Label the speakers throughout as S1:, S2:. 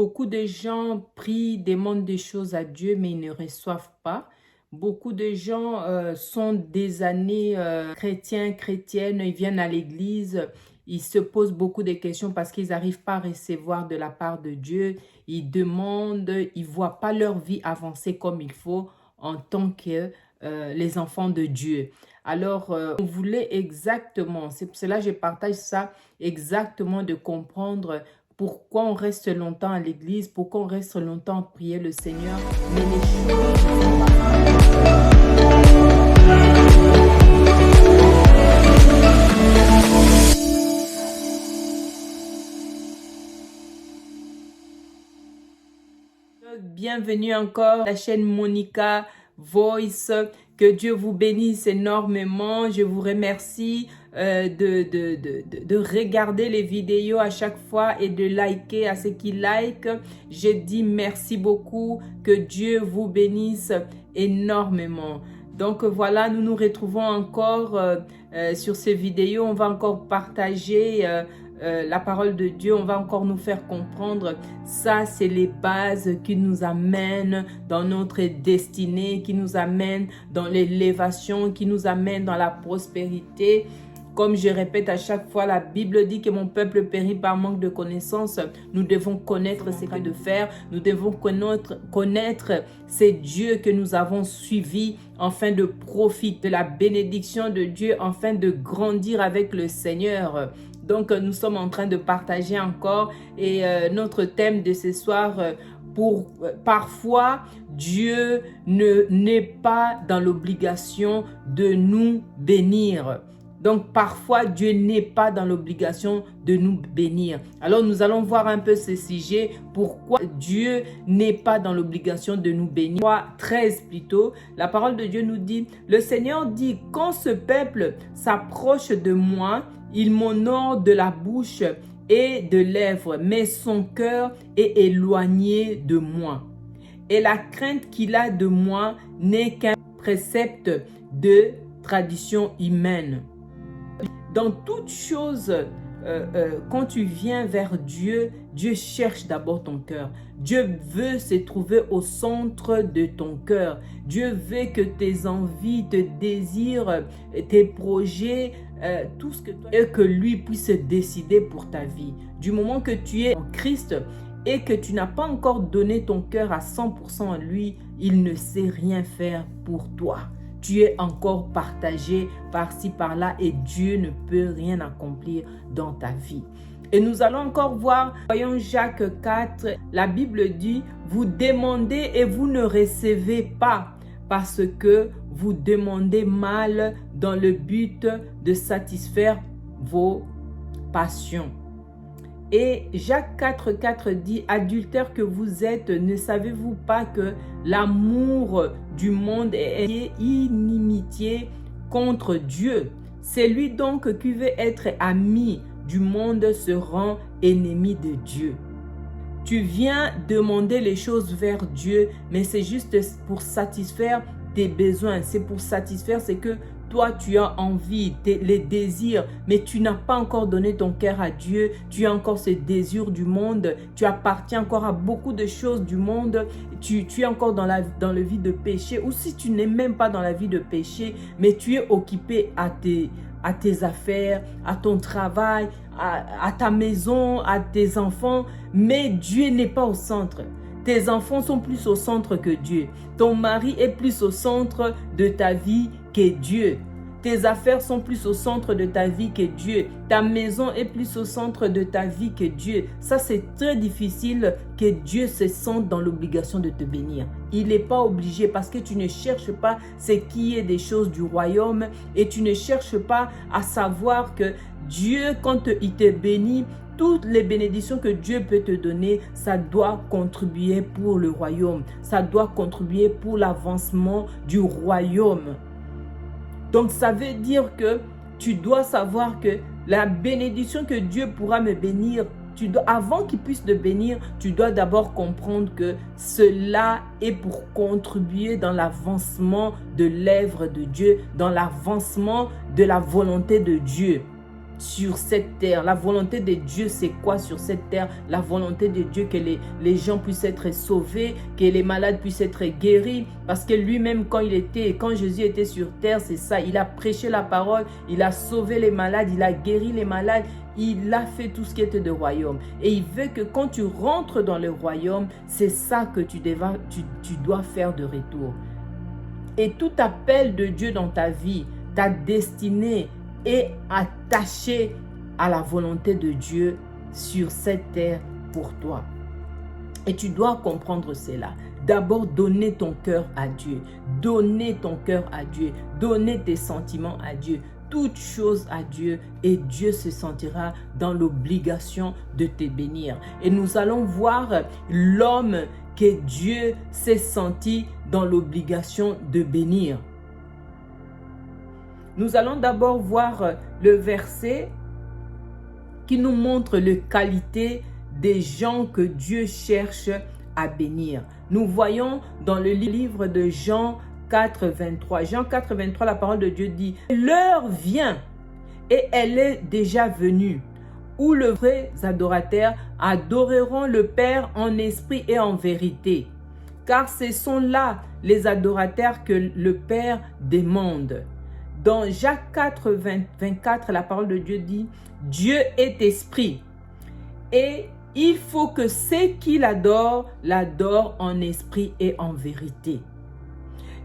S1: Beaucoup de gens prient, demandent des choses à Dieu, mais ils ne reçoivent pas. Beaucoup de gens sont des années chrétiens, chrétiennes, ils viennent à l'église, ils se posent beaucoup de questions parce qu'ils n'arrivent pas à recevoir de la part de Dieu. Ils demandent, ils ne voient pas leur vie avancer comme il faut en tant que les enfants de Dieu. Alors, on voulait exactement, c'est pour cela que je partage ça, exactement de comprendre pourquoi on reste longtemps à l'église, pourquoi on reste longtemps à prier le Seigneur, mais les choses... Bienvenue encore à la chaîne Monica Voice. Que Dieu vous bénisse énormément. Je vous remercie de regarder les vidéos à chaque fois et de liker à ceux qui like. Je dis merci beaucoup. Que Dieu vous bénisse énormément. Donc voilà, nous nous retrouvons encore sur ces vidéos. On va encore partager la parole de Dieu, on va encore nous faire comprendre. Ça, c'est les bases qui nous amènent dans notre destinée, qui nous amènent dans l'élévation, qui nous amènent dans la prospérité. Comme je répète à chaque fois, la Bible dit que mon peuple périt par manque de connaissances. Nous devons connaître ce que de faire. Nous devons connaître ces dieux que nous avons suivis afin de profiter de la bénédiction de Dieu, afin de grandir avec le Seigneur. Donc, nous sommes en train de partager encore et notre thème de ce soir, parfois, Dieu n'est pas dans l'obligation de nous bénir. Donc, parfois, Dieu n'est pas dans l'obligation de nous bénir. Alors, nous allons voir un peu ce sujet. Pourquoi Dieu n'est pas dans l'obligation de nous bénir. 13 plutôt, la parole de Dieu nous dit, le Seigneur dit, quand ce peuple s'approche de moi, il m'honore de la bouche et de lèvres, mais son cœur est éloigné de moi. Et la crainte qu'il a de moi n'est qu'un précepte de tradition humaine. Dans toute chose, quand tu viens vers Dieu, Dieu cherche d'abord ton cœur. Dieu veut se trouver au centre de ton cœur. Dieu veut que tes envies, tes désirs, tes projets, tout ce que toi, et que lui puisse décider pour ta vie. Du moment que tu es en Christ et que tu n'as pas encore donné ton cœur à 100% à lui, il ne sait rien faire pour toi. Tu es encore partagé par-ci, par-là et Dieu ne peut rien accomplir dans ta vie. Et nous allons encore voir, voyons Jacques 4, la Bible dit, vous demandez et vous ne recevez pas parce que vous demandez mal dans le but de satisfaire vos passions. Et Jacques 4, 4 dit, adultères que vous êtes, ne savez-vous pas que l'amour du monde est inimitié contre Dieu? C'est lui donc qui veut être ami du monde se rend ennemi de Dieu. Tu viens demander les choses vers Dieu, mais c'est juste pour satisfaire tes besoins. C'est pour satisfaire ce que toi, tu as envie, les désirs, mais tu n'as pas encore donné ton cœur à Dieu. Tu as encore ce désir du monde. Tu appartiens encore à beaucoup de choses du monde. Tu es encore dans le vie de péché. Ou si tu n'es même pas dans la vie de péché, mais tu es occupé à tes affaires, à ton travail, à ta maison, à tes enfants. Mais Dieu n'est pas au centre. Tes enfants sont plus au centre que Dieu. Ton mari est plus au centre de ta vie que Dieu. Tes affaires sont plus au centre de ta vie que Dieu. Ta maison est plus au centre de ta vie que Dieu. Ça, c'est très difficile que Dieu se sente dans l'obligation de te bénir. Il n'est pas obligé parce que tu ne cherches pas ce qui est des choses du royaume et tu ne cherches pas à savoir que Dieu, quand il te bénit, toutes les bénédictions que Dieu peut te donner, ça doit contribuer pour le royaume. Ça doit contribuer pour l'avancement du royaume. Donc, ça veut dire que tu dois savoir que la bénédiction que Dieu pourra me bénir, avant qu'il puisse te bénir, tu dois d'abord comprendre que cela est pour contribuer dans l'avancement de l'œuvre de Dieu, dans l'avancement de la volonté de Dieu. sur cette terre. La volonté de Dieu, c'est quoi sur cette terre? La volonté de Dieu que les gens puissent être sauvés, que les malades puissent être guéris. Parce que lui-même, quand Jésus était sur terre, c'est ça. Il a prêché la parole, il a sauvé les malades, il a guéri les malades. Il a fait tout ce qui était de royaume. Et il veut que quand tu rentres dans le royaume, c'est ça que tu dois faire de retour. Et tout appel de Dieu dans ta vie, ta destinée est attachée à la volonté de Dieu sur cette terre pour toi. Et tu dois comprendre cela. D'abord, donner ton cœur à Dieu. Donner ton cœur à Dieu. Donner tes sentiments à Dieu. Toute chose à Dieu et Dieu se sentira dans l'obligation de te bénir. Et nous allons voir l'homme que Dieu s'est senti dans l'obligation de bénir. Nous allons d'abord voir le verset qui nous montre les qualités des gens que Dieu cherche à bénir. Nous voyons dans le livre de Jean 4, 23. Jean 4, 23, la parole de Dieu dit « L'heure vient et elle est déjà venue, où les vrais adorateurs adoreront le Père en esprit et en vérité. Car ce sont là les adorateurs que le Père demande. » Dans Jacques 4, 24, la parole de Dieu dit « Dieu est esprit et il faut que ceux qui l'adorent en esprit et en vérité. »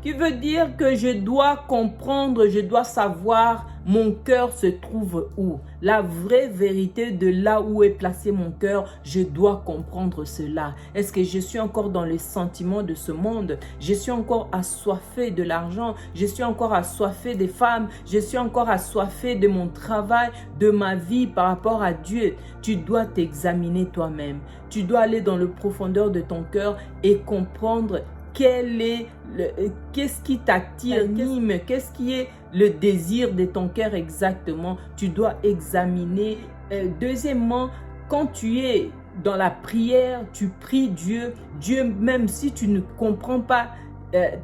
S1: Qui veut dire que je dois comprendre, je dois savoir mon cœur se trouve où. La vraie vérité de là où est placé mon cœur, je dois comprendre cela. Est-ce que je suis encore dans les sentiments de ce monde? Je suis encore assoiffé de l'argent? Je suis encore assoiffé des femmes? Je suis encore assoiffé de mon travail, de ma vie par rapport à Dieu? Tu dois t'examiner toi-même. Tu dois aller dans le profondeur de ton cœur et comprendre qu'est-ce qui t'attire, qu'est-ce qui est le désir de ton cœur exactement. Tu dois examiner. Deuxièmement, quand tu es dans la prière, tu pries Dieu. Dieu, même si tu ne comprends pas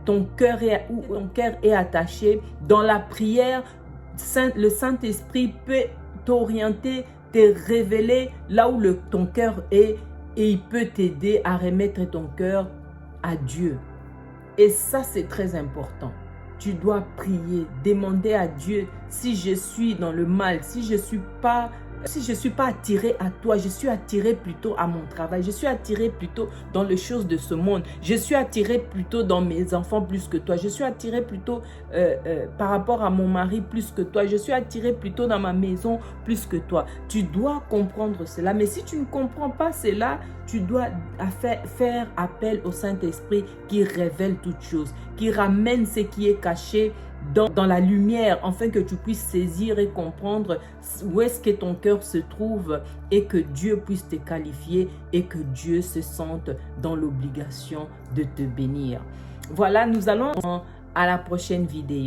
S1: ton cœur est attaché, dans la prière, le Saint-Esprit peut t'orienter, te révéler là où ton cœur est et il peut t'aider à remettre ton cœur à Dieu. Et ça, c'est très important. Tu dois prier, demander à Dieu si je suis dans le mal, si je suis pas attiré à toi, je suis attiré plutôt à mon travail, je suis attiré plutôt dans les choses de ce monde, je suis attiré plutôt dans mes enfants plus que toi, je suis attiré plutôt par rapport à mon mari plus que toi, je suis attiré plutôt dans ma maison plus que toi. Tu dois comprendre cela, mais si tu ne comprends pas cela, tu dois faire appel au Saint-Esprit qui révèle toutes choses, qui ramène ce qui est caché dans la lumière, afin que tu puisses saisir et comprendre où est-ce que ton cœur se trouve et que Dieu puisse te qualifier et que Dieu se sente dans l'obligation de te bénir. Voilà, nous allons à la prochaine vidéo.